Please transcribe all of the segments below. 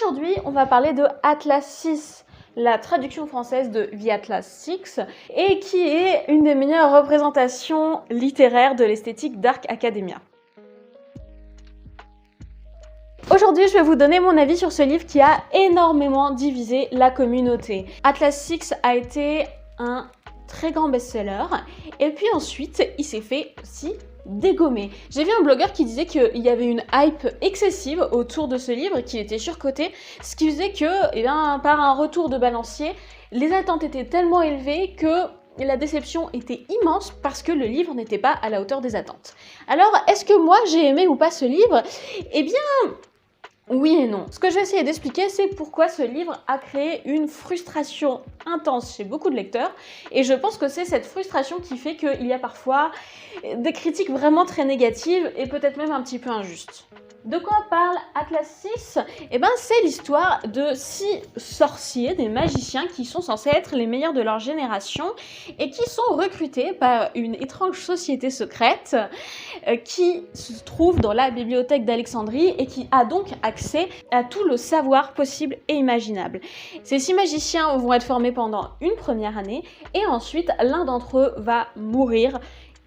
Aujourd'hui, on va parler de Atlas VI, la traduction française de The Atlas VI, et qui est une des meilleures représentations littéraires de l'esthétique Dark Academia. Aujourd'hui, je vais vous donner mon avis sur ce livre qui a énormément divisé la communauté. Atlas VI a été un très grand best-seller, et puis ensuite, il s'est fait aussi dégommer. J'ai vu un blogueur qui disait qu'il y avait une hype excessive autour de ce livre, qu'il était surcoté, ce qui faisait que, par un retour de balancier, les attentes étaient tellement élevées que la déception était immense parce que le livre n'était pas à la hauteur des attentes. Alors, est-ce que moi j'ai aimé ou pas ce livre? Eh bien, oui et non. Ce que je vais essayer d'expliquer, c'est pourquoi ce livre a créé une frustration intense chez beaucoup de lecteurs. Et je pense que c'est cette frustration qui fait qu'il y a parfois des critiques vraiment très négatives et peut-être même un petit peu injustes. De quoi parle Atlas VI? Eh bien, c'est l'histoire de 6 sorciers, des magiciens qui sont censés être les meilleurs de leur génération et qui sont recrutés par une étrange société secrète qui se trouve dans la bibliothèque d'Alexandrie et qui a donc accès à tout le savoir possible et imaginable. Ces 6 magiciens vont être formés pendant une première année et ensuite l'un d'entre eux va mourir.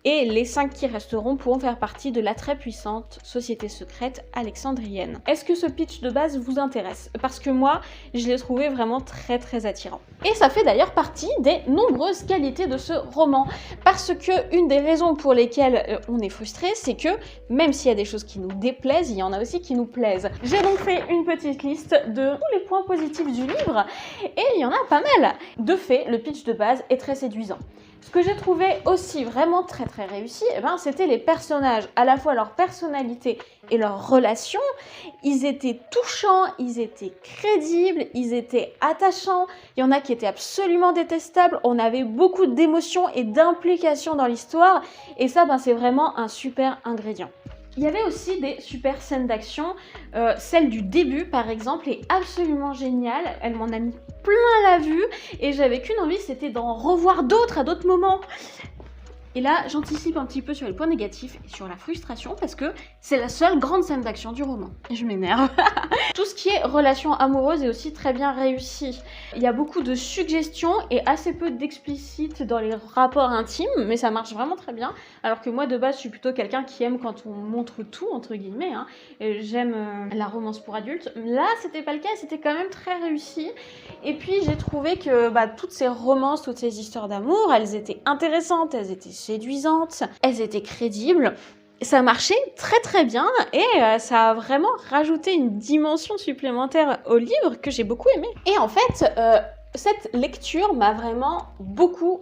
Et les 5 qui resteront pourront faire partie de la très puissante société secrète alexandrienne. Est-ce que ce pitch de base vous intéresse? Parce que moi, je l'ai trouvé vraiment très attirant. Et ça fait d'ailleurs partie des nombreuses qualités de ce roman. Parce que une des raisons pour lesquelles on est frustré, c'est que même s'il y a des choses qui nous déplaisent, il y en a aussi qui nous plaisent. J'ai donc fait une petite liste de tous les points positifs du livre, et il y en a pas mal. De fait, le pitch de base est très séduisant. Ce que j'ai trouvé aussi vraiment très réussi, c'était les personnages, à la fois leur personnalité et leurs relations. Ils étaient touchants, ils étaient crédibles, ils étaient attachants. Il y en a qui étaient absolument détestables. On avait beaucoup d'émotions et d'implications dans l'histoire. Et ça, c'est vraiment un super ingrédient. Il y avait aussi des super scènes d'action. Celle du début, par exemple, est absolument géniale. Elle m'en a mis plein la vue et j'avais qu'une envie, c'était d'en revoir d'autres à d'autres moments. Et là, j'anticipe un petit peu sur les points négatifs et sur la frustration parce que c'est la seule grande scène d'action du roman. Et je m'énerve. Tout ce qui est relation amoureuse est aussi très bien réussi. Il y a beaucoup de suggestions et assez peu d'explicite dans les rapports intimes, mais ça marche vraiment très bien. Alors que moi, de base, je suis plutôt quelqu'un qui aime quand on montre tout, entre guillemets. J'aime la romance pour adultes. Là, c'était pas le cas, c'était quand même très réussi. Et puis, j'ai trouvé que toutes ces romances, toutes ces histoires d'amour, elles étaient intéressantes, elles étaient séduisantes, elles étaient crédibles. Ça marchait très bien et ça a vraiment rajouté une dimension supplémentaire au livre que j'ai beaucoup aimé. Et en fait, cette lecture m'a vraiment beaucoup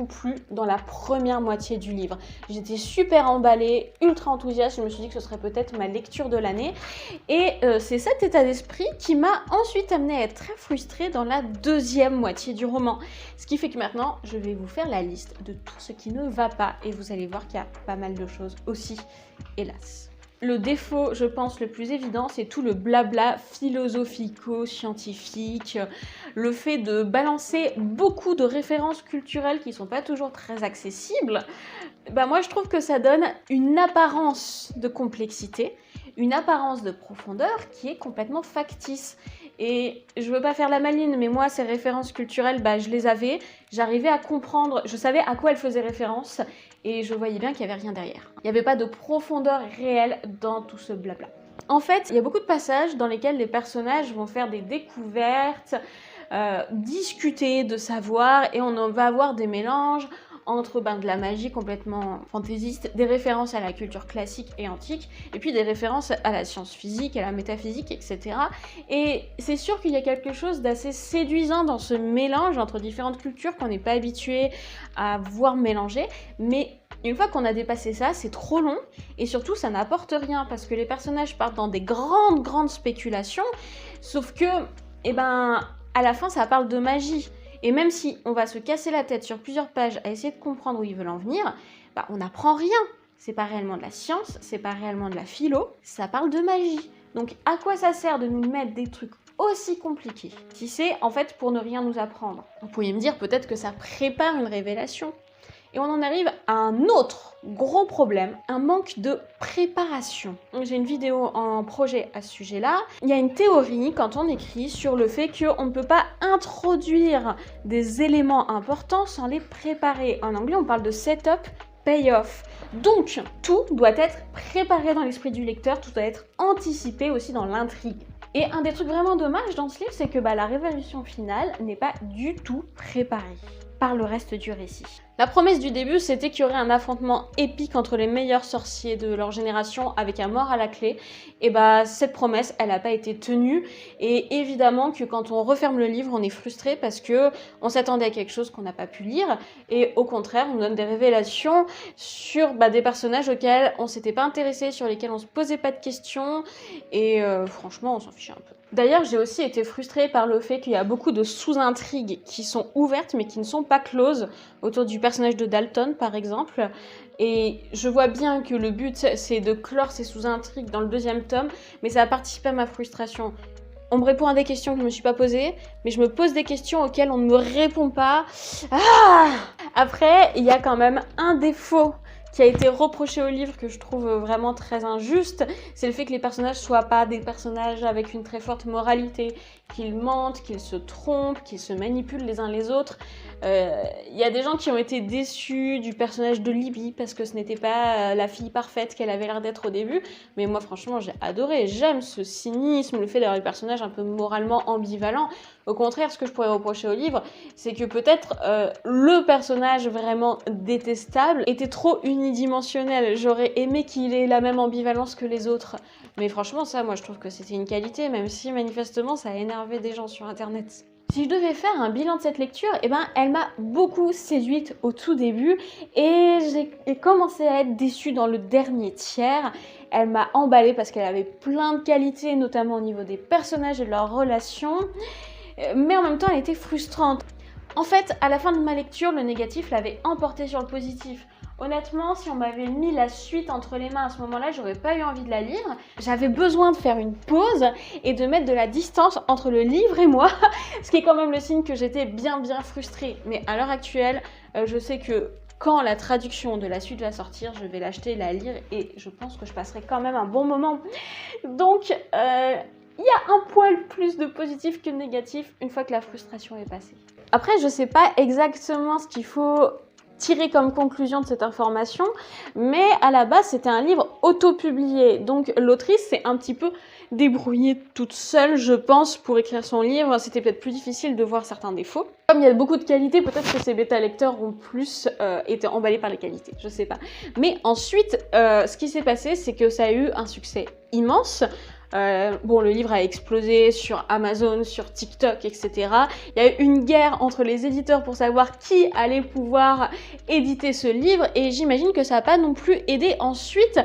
plu dans la première moitié du livre. J'étais super emballée, ultra enthousiaste, je me suis dit que ce serait peut-être ma lecture de l'année. Et c'est cet état d'esprit qui m'a ensuite amenée à être très frustrée dans la deuxième moitié du roman. Ce qui fait que maintenant, je vais vous faire la liste de tout ce qui ne va pas et vous allez voir qu'il y a pas mal de choses aussi, hélas. Le défaut, je pense, le plus évident, c'est tout le blabla philosophico-scientifique, le fait de balancer beaucoup de références culturelles qui sont pas toujours très accessibles. Moi, je trouve que ça donne une apparence de complexité, une apparence de profondeur qui est complètement factice. Et je veux pas faire la maline, mais moi, ces références culturelles, je les avais, j'arrivais à comprendre, je savais à quoi elles faisaient référence, et je voyais bien qu'il n'y avait rien derrière. Il n'y avait pas de profondeur réelle dans tout ce blabla. En fait, il y a beaucoup de passages dans lesquels les personnages vont faire des découvertes, discuter de savoir, et on va avoir des mélanges entre de la magie complètement fantaisiste, des références à la culture classique et antique, et puis des références à la science physique, à la métaphysique, etc. Et c'est sûr qu'il y a quelque chose d'assez séduisant dans ce mélange entre différentes cultures qu'on n'est pas habitué à voir mélanger, mais une fois qu'on a dépassé ça, c'est trop long, et surtout ça n'apporte rien, parce que les personnages partent dans des grandes spéculations, sauf que, à la fin ça parle de magie. Et même si on va se casser la tête sur plusieurs pages à essayer de comprendre où ils veulent en venir, on n'apprend rien. C'est pas réellement de la science, c'est pas réellement de la philo, ça parle de magie. Donc à quoi ça sert de nous mettre des trucs aussi compliqués si c'est en fait pour ne rien nous apprendre? Vous pourriez me dire peut-être que ça prépare une révélation. Et on en arrive à un autre gros problème, un manque de préparation. J'ai une vidéo en projet à ce sujet-là. Il y a une théorie quand on écrit sur le fait qu'on ne peut pas introduire des éléments importants sans les préparer. En anglais, on parle de setup, payoff. Donc, tout doit être préparé dans l'esprit du lecteur, tout doit être anticipé aussi dans l'intrigue. Et un des trucs vraiment dommages dans ce livre, c'est que la résolution finale n'est pas du tout préparée par le reste du récit. La promesse du début, c'était qu'il y aurait un affrontement épique entre les meilleurs sorciers de leur génération avec un mort à la clé. Et cette promesse, elle n'a pas été tenue. Et évidemment que quand on referme le livre, on est frustré parce que on s'attendait à quelque chose qu'on n'a pas pu lire. Et au contraire, on nous donne des révélations sur des personnages auxquels on s'était pas intéressé, sur lesquels on se posait pas de questions. Et franchement, on s'en fichait un peu. D'ailleurs, j'ai aussi été frustrée par le fait qu'il y a beaucoup de sous-intrigues qui sont ouvertes mais qui ne sont pas closes, autour du personnage de Dalton par exemple. Et je vois bien que le but c'est de clore ces sous-intrigues dans le deuxième tome, mais ça a participé à ma frustration. On me répond à des questions que je ne me suis pas posées, mais je me pose des questions auxquelles on ne me répond pas. Après, il y a quand même un défaut qui a été reproché au livre que je trouve vraiment très injuste, c'est le fait que les personnages soient pas des personnages avec une très forte moralité, qu'ils mentent, qu'ils se trompent, qu'ils se manipulent les uns les autres. Il y a des gens qui ont été déçus du personnage de Libby parce que ce n'était pas la fille parfaite qu'elle avait l'air d'être au début, mais moi franchement j'ai adoré, j'aime ce cynisme, le fait d'avoir des personnages un peu moralement ambivalents. Au contraire, ce que je pourrais reprocher au livre, c'est que peut-être le personnage vraiment détestable était trop unidimensionnel. J'aurais aimé qu'il ait la même ambivalence que les autres. Mais franchement, ça, moi, je trouve que c'était une qualité, même si manifestement, ça a énervé des gens sur Internet. Si je devais faire un bilan de cette lecture, elle m'a beaucoup séduite au tout début et j'ai commencé à être déçue dans le dernier tiers. Elle m'a emballée parce qu'elle avait plein de qualités, notamment au niveau des personnages et de leurs relations. Mais en même temps, elle était frustrante. En fait, à la fin de ma lecture, le négatif l'avait emporté sur le positif. Honnêtement, si on m'avait mis la suite entre les mains à ce moment-là, j'aurais pas eu envie de la lire. J'avais besoin de faire une pause et de mettre de la distance entre le livre et moi, ce qui est quand même le signe que j'étais bien frustrée. Mais à l'heure actuelle, je sais que quand la traduction de la suite va sortir, je vais l'acheter, la lire et je pense que je passerai quand même un bon moment. Donc, il y a un poil plus de positif que de négatif une fois que la frustration est passée. Après, je sais pas exactement ce qu'il faut tirer comme conclusion de cette information, mais à la base, c'était un livre auto-publié. Donc, l'autrice s'est un petit peu débrouillée toute seule, je pense, pour écrire son livre. C'était peut-être plus difficile de voir certains défauts. Comme il y a beaucoup de qualités, peut-être que ces bêta-lecteurs ont plus été emballés par les qualités, je sais pas. Mais ensuite, ce qui s'est passé, c'est que ça a eu un succès immense. Le livre a explosé sur Amazon, sur TikTok, etc. Il y a eu une guerre entre les éditeurs pour savoir qui allait pouvoir éditer ce livre et j'imagine que ça n'a pas non plus aidé ensuite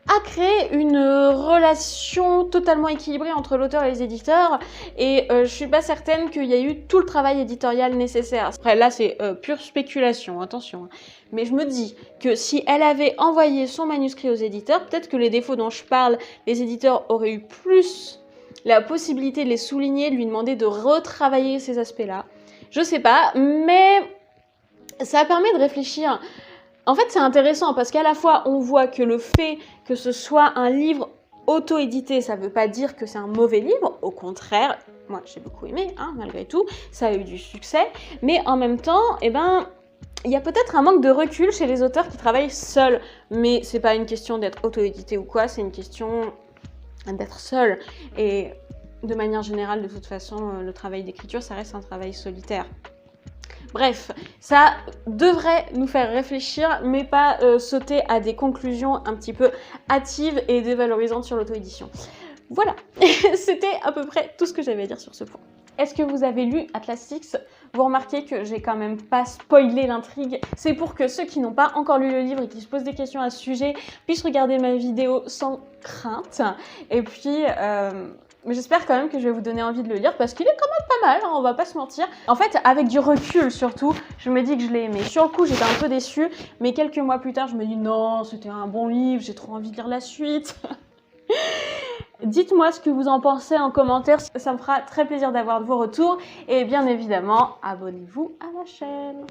à créer une relation totalement équilibrée entre l'auteur et les éditeurs et je suis pas certaine qu'il y ait eu tout le travail éditorial nécessaire. Après là c'est pure spéculation, attention. Mais je me dis que si elle avait envoyé son manuscrit aux éditeurs, peut-être que les défauts dont je parle, les éditeurs auraient eu plus la possibilité de les souligner, de lui demander de retravailler ces aspects-là. Je sais pas, mais ça permet de réfléchir. En fait, c'est intéressant parce qu'à la fois, on voit que le fait que ce soit un livre auto-édité, ça veut pas dire que c'est un mauvais livre. Au contraire, moi, j'ai beaucoup aimé, malgré tout. Ça a eu du succès. Mais en même temps, il y a peut-être un manque de recul chez les auteurs qui travaillent seuls. Mais c'est pas une question d'être auto-édité ou quoi, c'est une question d'être seul. Et de manière générale, de toute façon, le travail d'écriture, ça reste un travail solitaire. Bref, ça devrait nous faire réfléchir, mais pas sauter à des conclusions un petit peu hâtives et dévalorisantes sur l'auto-édition. Voilà, c'était à peu près tout ce que j'avais à dire sur ce point. Est-ce que vous avez lu Atlas Six ? Vous remarquez que j'ai quand même pas spoilé l'intrigue. C'est pour que ceux qui n'ont pas encore lu le livre et qui se posent des questions à ce sujet puissent regarder ma vidéo sans crainte. Et puis... mais j'espère quand même que je vais vous donner envie de le lire parce qu'il est quand même pas mal, on va pas se mentir. En fait, avec du recul surtout, je me dis que je l'ai aimé. Sur le coup, j'étais un peu déçue, mais quelques mois plus tard, je me dis non, c'était un bon livre, j'ai trop envie de lire la suite. Dites-moi ce que vous en pensez en commentaire, ça me fera très plaisir d'avoir de vos retours. Et bien évidemment, abonnez-vous à ma chaîne.